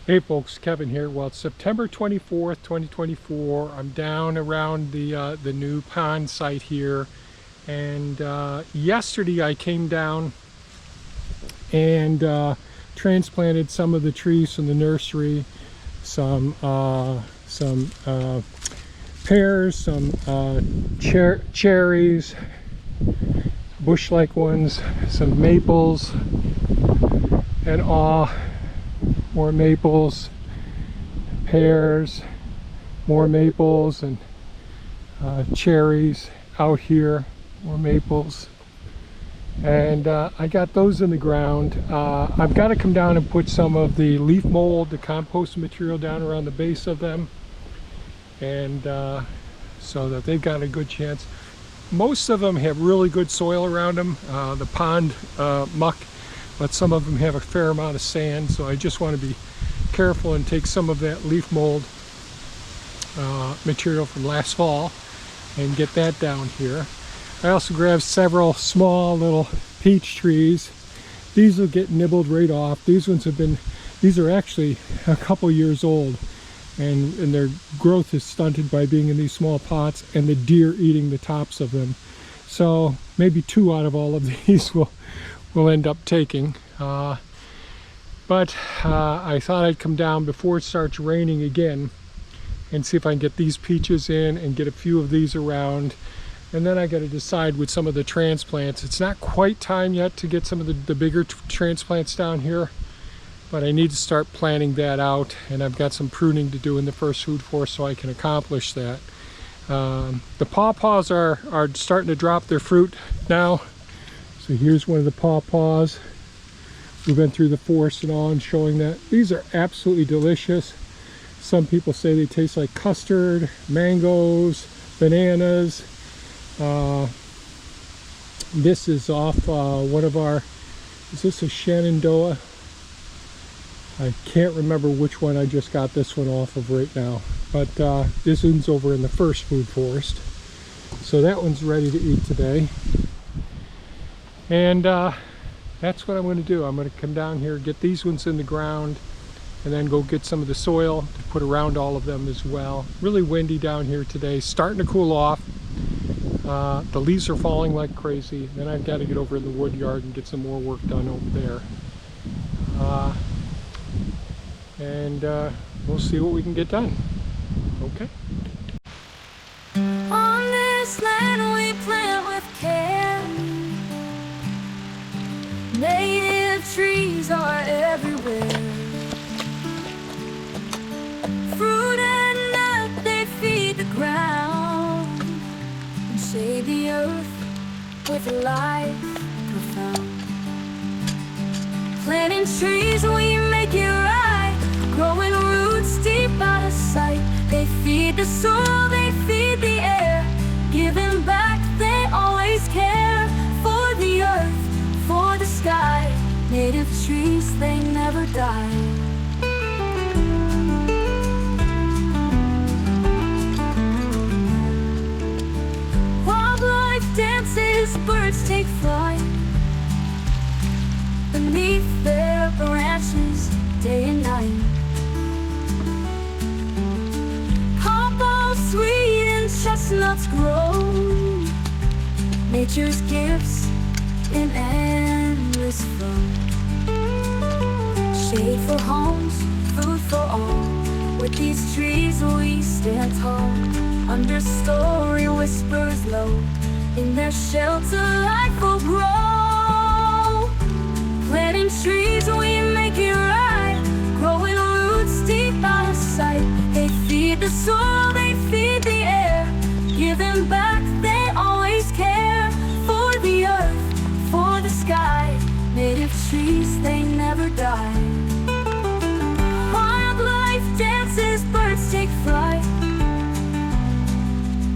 Hey folks, Kevin here. Well, it's September 24th, 2024. I'm down around the new pond site here, and yesterday I came down and transplanted some of the trees from the nursery, some pears, some cherries, bush-like ones, some maples, and more maples, pears, more maples, and cherries out here, more maples. And I got those in the ground. I've got to come down and put some of the leaf mold, the compost material, down around the base of them, and so that they've got a good chance. Most of them have really good soil around them, the pond muck, but some of them have a fair amount of sand, so I just want to be careful and take some of that leaf mold material from last fall and get that down here. I also grabbed several small little peach trees. These will get nibbled right off. These are actually a couple years old, and their growth is stunted by being in these small pots and the deer eating the tops of them. So maybe 2 out of all of these we'll end up taking. But I thought I'd come down before it starts raining again and see if I can get these peaches in and get a few of these around. And then I got to decide with some of the transplants. It's not quite time yet to get some of the bigger transplants down here, but I need to start planning that out, and I've got some pruning to do in the first food forest so I can accomplish that. The pawpaws are starting to drop their fruit now. So here's one of the pawpaws. We've been through the forest and all and showing that. These are absolutely delicious. Some people say they taste like custard, mangoes, bananas. This is off one of our, is this a Shenandoah? I can't remember which one I just got this one off of right now. But this one's over in the first food forest. So that one's ready to eat today. And that's what I'm going to do. I'm going to come down here, get these ones in the ground, and then go get some of the soil to put around all of them as well. Really windy down here today, starting to cool off. The leaves are falling like crazy. Then I've got to get over in the wood yard and get some more work done over there. And we'll see what we can get done. Okay. On this land we plant with care. Native trees are everywhere. Fruit and nut, they feed the ground and shade the earth with life profound. Planting trees, we make it right. Growing roots deep out of sight. They feed the soil, they feed the air. Giving back, they always care. For the earth, for the sky. Native trees, they never die. Wildlife dances, birds take flight beneath their branches day and night. Sweet and chestnuts grow, nature's gifts in endless flow. Shade for homes, food for all. With these trees we stand tall. Understory whispers low. In their shelter life will grow. Planting trees we make it right. Growing roots deep out of sight. They feed the soil, they feed the air. Giving back, they always care. For the earth, for the sky. Native trees, they never die. Wildlife dances, birds take flight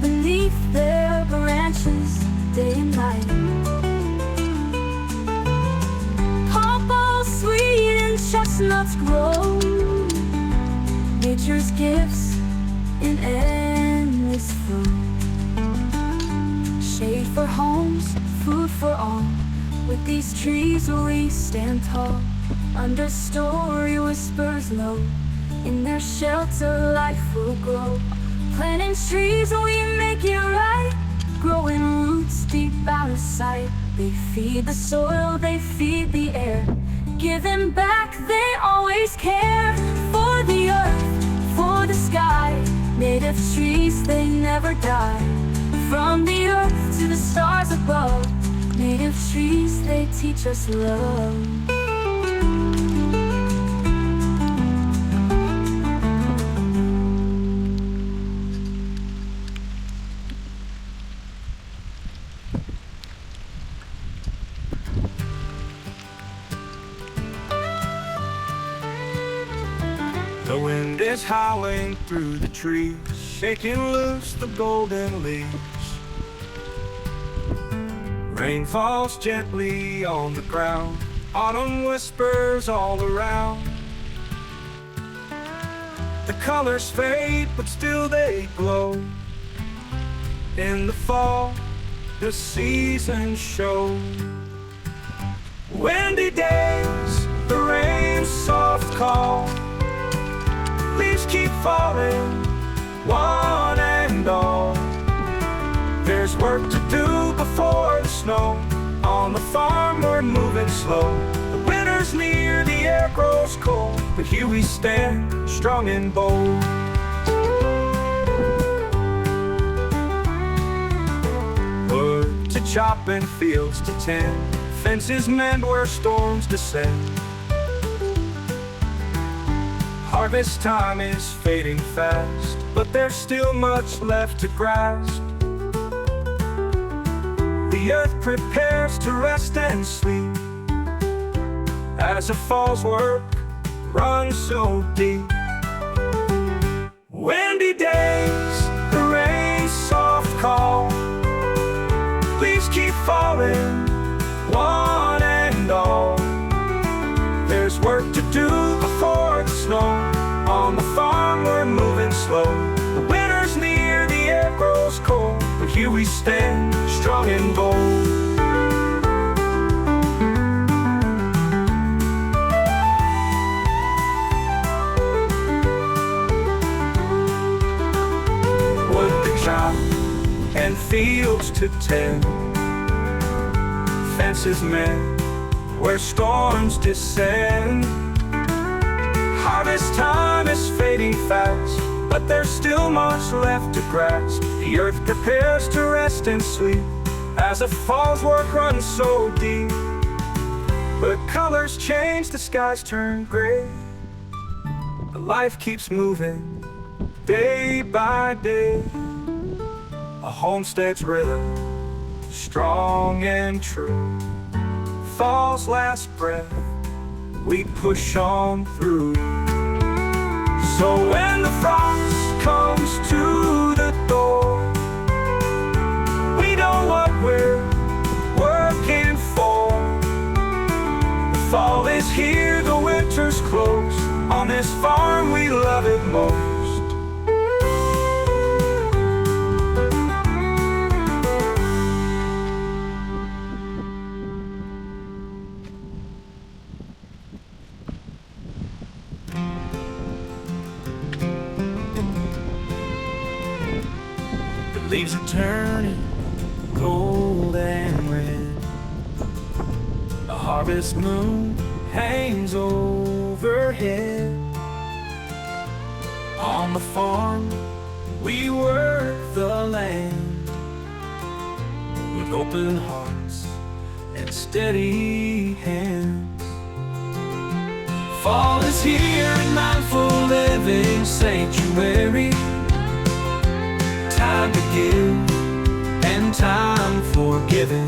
beneath their branches day and night. Pawpaws sweet and chestnuts grow. Nature's gifts in endless flow. Shade for homes, food for all. With these trees we stand tall. Understory whispers whispers low. In their shelter life will grow. Planting trees we make it right. Growing roots deep out of sight. They feed the soil, they feed the air. Giving back, they always care. For the earth, for the sky. Native trees, they never die. From the earth to the stars above. Native trees, they teach us love. The wind is howling through the trees, shaking loose the golden leaves. Rain falls gently on the ground, autumn whispers all around. The colors fade, but still they glow. In the fall, the seasons show. Windy days, the rain's soft call. Leaves keep falling, one and all. There's work to do before the snow. On the farm we're moving slow. The winter's near, the air grows cold, but here we stand, strong and bold. Wood to chop and fields to tend, fences mend where storms descend. Harvest time is fading fast, but there's still much left to grasp. The earth prepares to rest and sleep, as the fall's work runs so deep. Windy days, the rain's soft call. Leaves keep falling, one and all. There's work to do before the snow. On the farm we're moving slow. The winter's near, the air grows cold, but here we stand, strong and bold. Wood to chop and fields to tend, fences mend where storms descend. Harvest time is fading fast, but there's still much left to grasp. The earth prepares to rest and sleep, as the fall's work runs so deep. But colors change, the skies turn gray. But life keeps moving, day by day. A homestead's rhythm, strong and true. Fall's last breath, we push on through. So when the frost comes to the door, we know what we're working for. The fall is here, the winter's close. On this farm we love it most. Leaves are turning gold and red. The harvest moon hangs overhead. On the farm we work the land with open hearts and steady hands. Fall is here in mindful living sanctuary. Time to give and time for giving.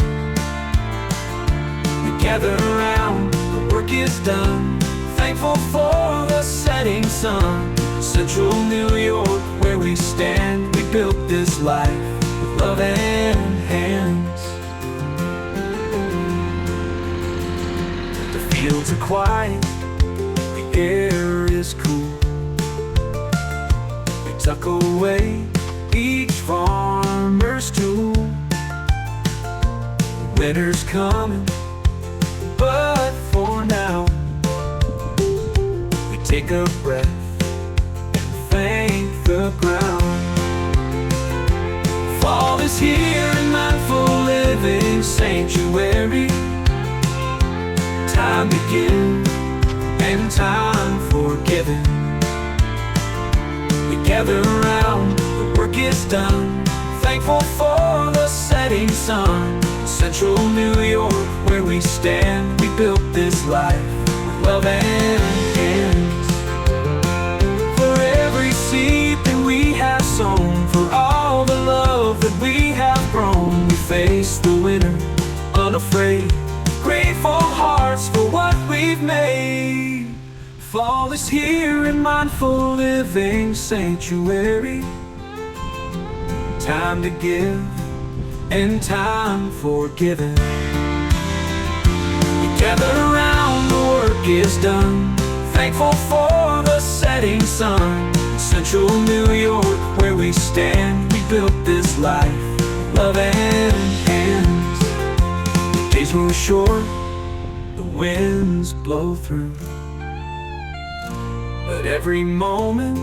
We gather around, the work is done. Thankful for the setting sun. Central New York, where we stand, we built this life with love and hands. The fields are quiet, the air is cool. We tuck away each farmer's tool. Winter's coming, but for now we take a breath and thank the ground. Fall is here in mindful living sanctuary. Time to give and time for giving. We gather around, the work is done, thankful for the setting sun. Central New York, where we stand, we built this life with love and hands. For every seed that we have sown, for all the love that we have grown, we face the winter unafraid, grateful hearts for what we've made. Fall is here in mindful living sanctuary. Time to give and time for giving. We gather around, the work is done, thankful for the setting sun. Central New York, where we stand, we built this life, love and hands. The days grow short, the winds blow through, but every moment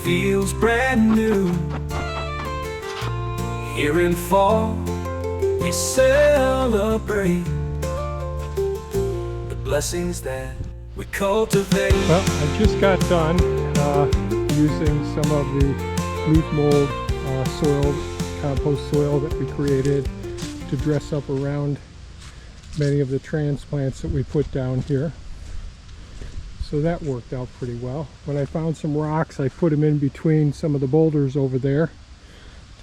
feels brand new. Here in fall, we celebrate the blessings that we cultivate. Well, I just got done using some of the leaf mold soil, compost soil that we created to dress up around many of the transplants that we put down here. So that worked out pretty well. When I found some rocks, I put them in between some of the boulders over there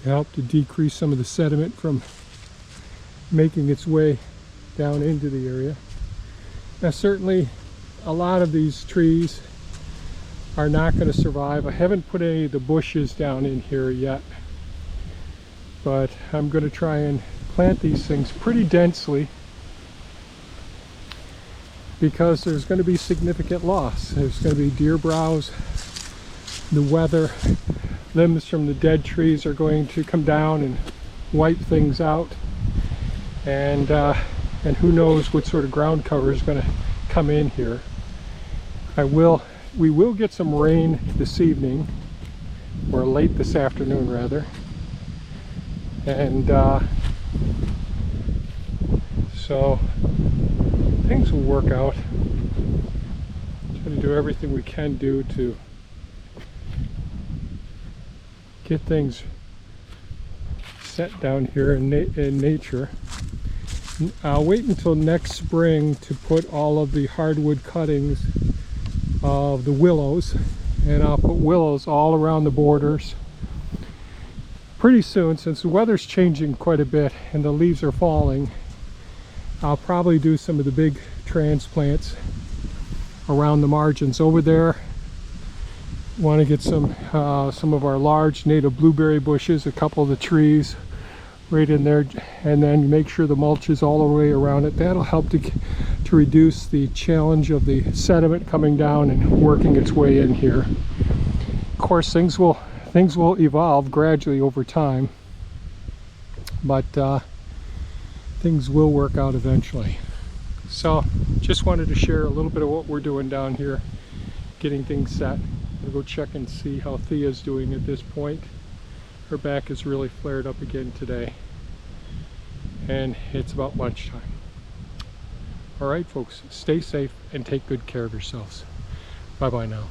to help to decrease some of the sediment from making its way down into the area. Now certainly a lot of these trees are not going to survive. I haven't put any of the bushes down in here yet, but I'm going to try and plant these things pretty densely because there's going to be significant loss. There's going to be deer browse, the weather, limbs from the dead trees are going to come down and wipe things out, and who knows what sort of ground cover is going to come in here. We will get some rain this evening, or late this afternoon rather, and so things will work out. Try to do everything we can do to get things set down here in nature. I'll wait until next spring to put all of the hardwood cuttings of the willows, and I'll put willows all around the borders. Pretty soon, since the weather's changing quite a bit and the leaves are falling, I'll probably do some of the big transplants around the margins over there. Want to get some of our large native blueberry bushes, a couple of the trees right in there, and then make sure the mulch is all the way around it. That'll help to reduce the challenge of the sediment coming down and working its way in here. Of course, things will evolve gradually over time, but things will work out eventually. So just wanted to share a little bit of what we're doing down here, getting things set. I'll go check and see how Thea's doing at this point. Her back is really flared up again today, and it's about lunchtime. All right, folks, stay safe and take good care of yourselves. Bye-bye now.